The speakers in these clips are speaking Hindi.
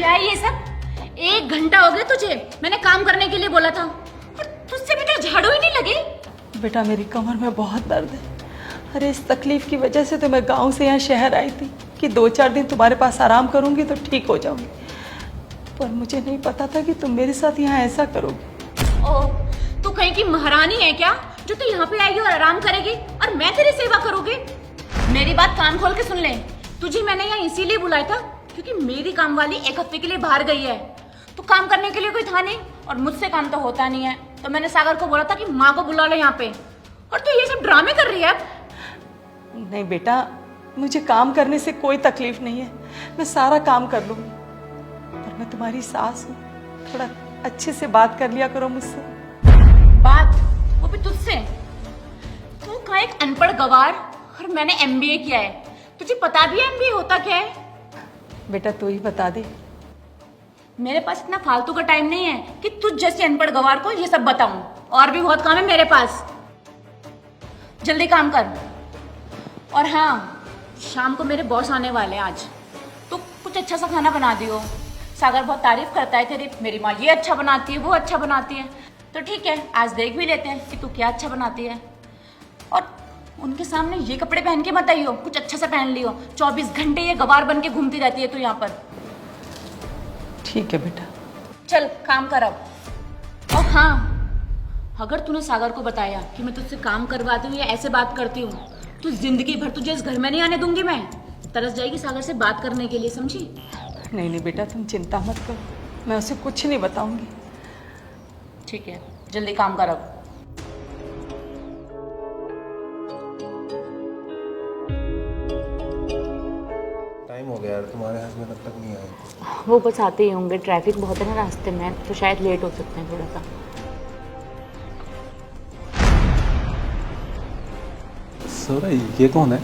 क्या है ये सब? 1 घंटा हो गया तुझे, मैंने काम करने के लिए बोला था और तुझसे बेटा झाड़ू ही नहीं लगी। बेटा मेरी कमर में बहुत दर्द है। अरे इस तकलीफ की वजह से तो मैं गांव से यहाँ शहर आई थी कि 2-4 दिन तुम्हारे पास आराम करूंगी तो ठीक हो जाऊंगी, पर मुझे नहीं पता था कि तुम मेरे साथ यहाँ ऐसा करोगे। ओ, तू कहीं की महारानी है क्या जो तू यहाँ पे आएगी और आराम करेगी और मैं तेरी सेवा करूंगी? मेरी बात कान खोल के सुन ले, तुझे मैंने यहाँ इसीलिए बुलाया था क्योंकि मेरी काम वाली 1 हफ्ते के लिए बाहर गई है। तो काम करने के लिए कोई था नहीं और मुझसे काम तो होता नहीं है, तो मैंने सागर को बोला था कि माँ को बुला ले यहाँ पे, और तू ये सब ड्रामे कर रही है अब। नहीं बेटा, मुझे काम करने से कोई तकलीफ नहीं है, मैं सारा काम कर लूंगी, पर मैं तुम्हारी सास हूँ, थोड़ा अच्छे से बात कर लिया करो मुझसे। बात? वो भी तुझसे? तू कहाँ एक अनपढ़ गवार और मैंने MBA किया है, तुझे पता भी है MBA होता क्या है? बेटा तू ही बता दे। मेरे पास इतना फालतू का टाइम नहीं है कि तुझ जैसे अनपढ़ गवार को ये सब बताऊं, और भी बहुत काम है मेरे पास। जल्दी काम कर। और हाँ, शाम को मेरे बॉस आने वाले हैं आज, तो कुछ अच्छा सा खाना बना दियो। सागर बहुत तारीफ करता है तेरी, मेरी माँ ये अच्छा बनाती है वो अच्छा बनाती है, तो ठीक है आज देख भी लेते हैं कि तू क्या अच्छा बनाती है। और उनके सामने ये कपड़े पहन के मत आइयो, कुछ अच्छा सा पहन लियो। 24 घंटे ये गवार बन के घूमती रहती है तू यहाँ पर। ठीक है बेटा। चल काम कर अब। और हाँ, अगर तूने सागर को बताया कि मैं तुझसे काम करवाती हूँ या ऐसे बात करती हूँ तो जिंदगी भर तुझे इस घर में नहीं आने दूंगी मैं। तरस जाएगी सागर से बात करने के लिए, समझी? नहीं नहीं बेटा तुम चिंता मत करो, मैं उसे कुछ नहीं बताऊंगी। ठीक है, जल्दी काम कर अब। टाइम हो गया यार, तुम्हारे हस्बैंड अब तक नहीं आए। वो बस आते ही होंगे, ट्रैफिक बहुत है ना रास्ते में, तो शायद लेट हो सकते हैं थोड़ा सा। सौरा, ये कौन है?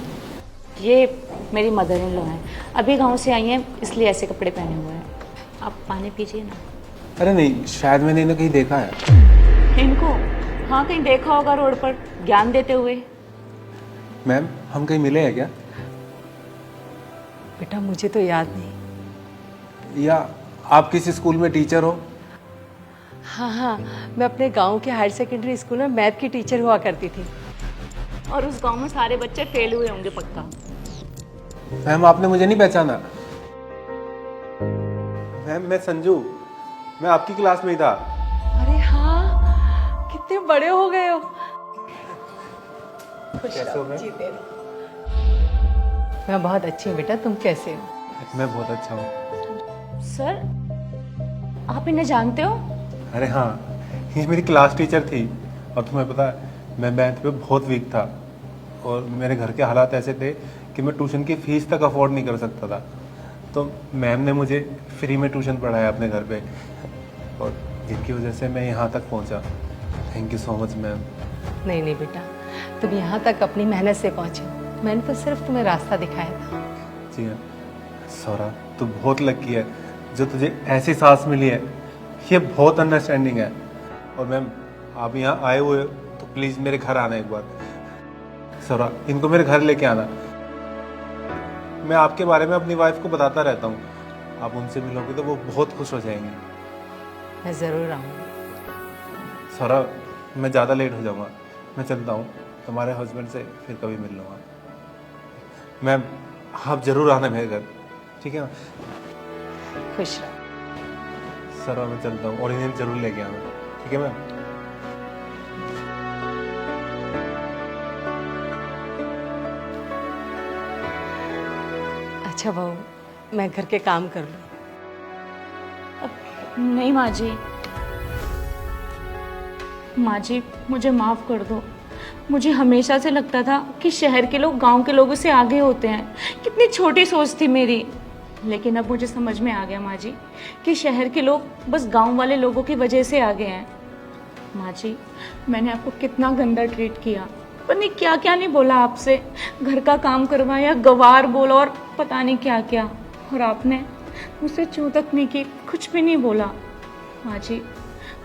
ये मेरी मदर इन लॉ है, अभी गांव से आई हैं इसलिए ऐसे कपड़े पहने हुए हैं। आप पानी पीजिए ना। अरे नहीं, शायद मैंने इन्हें कहीं देखा है। इनको? हाँ, कहीं देखा होगा रोड पर ज्ञान देते हुए। मैम, हम कहीं मिले हैं क्या? बेटा मुझे तो याद नहीं। या आप किसी स्कूल में टीचर हो? हाँ हाँ, मैं अपने गांव के हायर सेकेंडरी स्कूल में मैथ की टीचर हुआ करती थी। और उस गांव में सारे बच्चे फेल हुए होंगे पक्का। मैम, आपने मुझे नहीं पहचाना? मैम, मैं संजू, मैं आपकी क्लास में ही था। अरे हाँ, कितने बड़े हो गए हो। कैसे हो मैम? जीते रहो। मैं बहुत अच्छी हूँ बेटा, तुम कैसे हो? मैं बहुत अच्छा हूँ। सर, आप इन्हें जानते हो? अरे हाँ, ये मेरी क्लास टीचर थी। और तुम्हें पता है, मैं मैथ पे बहुत वीक था और मेरे घर के हालात ऐसे थे कि मैं ट्यूशन की फीस तक अफोर्ड नहीं कर सकता था, तो मैम ने मुझे फ्री में ट्यूशन पढ़ाया अपने घर पे, और जिनकी वजह से मैं यहाँ तक पहुँचा। Thank you so much ma'am. नहीं नहीं बेटा, तुम यहाँ तक अपनी मेहनत से पहुँचे, मैंने तो सिर्फ तुम्हें रास्ता दिखाया था। जी हाँ सौरा, तू बहुत लकी है जो तुझे ऐसी सास मिली है, ये बहुत अंडरस्टैंडिंग है। और मैम, आप यहाँ आए हुए हो तो प्लीज़ मेरे घर आना एक बार। सौरा, इनको मेरे घर लेके आना। मैं आपके बारे में अपनी वाइफ को बताता रहता हूँ, आप उनसे मिलोगे तो वो बहुत खुश हो जाएंगे। मैं ज़रूर आऊँगी। सौरा, मैं ज़्यादा लेट हो जाऊँगा, मैं चलता हूँ, तुम्हारे हस्बैंड से फिर कभी मिल लूँगा। मैम, आप ज़रूर आना मेरे घर, ठीक है ना? खुश रहो। सर, मैं चलता हूँ और इन्हें जरूर लेके आना, ठीक है मैम? अच्छा बहू, मैं घर के काम कर लूँ? नहीं माँ जी, माँ जी मुझे माफ कर दो। मुझे हमेशा से लगता था कि शहर के लोग गांव के लोगों से आगे होते हैं, कितनी छोटी सोच थी मेरी। लेकिन अब मुझे समझ में आ गया माँ जी कि शहर के लोग बस गांव वाले लोगों की वजह से आगे हैं। माँ जी, मैंने आपको कितना गंदा ट्रीट किया, पर नहीं क्या क्या नहीं बोला आपसे, घर का काम करवाया, गवार बोला और पता नहीं क्या क्या, और आपने मुझसे चूं तक नहीं की, कुछ भी नहीं बोला। माँ जी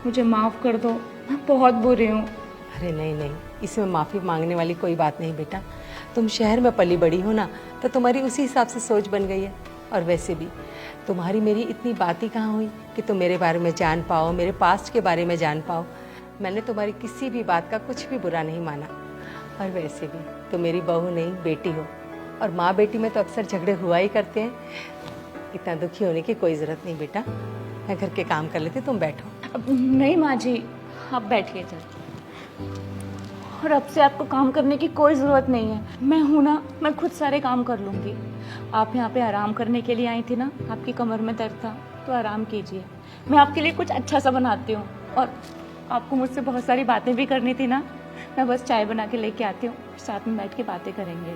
मुझे माफ़ कर दो, मैं बहुत बुरी हूँ। अरे नहीं नहीं, इसमें माफ़ी मांगने वाली कोई बात नहीं बेटा, तुम शहर में पली बड़ी हो ना, तो तुम्हारी उसी हिसाब से सोच बन गई है, और वैसे भी तुम्हारी मेरी इतनी बात ही कहाँ हुई कि तुम मेरे बारे में जान पाओ, मेरे पास्ट के बारे में जान पाओ। मैंने तुम्हारी किसी भी बात का कुछ भी बुरा नहीं माना। और वैसे भी तुम मेरी बहू नहीं बेटी हो, और माँ बेटी में तो अक्सर झगड़े हुआ ही करते हैं। इतना दुखी होने की कोई ज़रूरत नहीं बेटा, मैं घर के काम कर लेती, तुम बैठो। अब नहीं माँ जी, आप बैठिए चल। और अब से आपको काम करने की कोई ज़रूरत नहीं है, मैं हूँ ना, मैं खुद सारे काम कर लूँगी। आप यहाँ पे आराम करने के लिए आई थी ना, आपकी कमर में दर्द था तो आराम कीजिए। मैं आपके लिए कुछ अच्छा सा बनाती हूँ, और आपको मुझसे बहुत सारी बातें भी करनी थी ना, मैं बस चाय बना के लेके आती हूँ, साथ में बैठ के बातें करेंगे।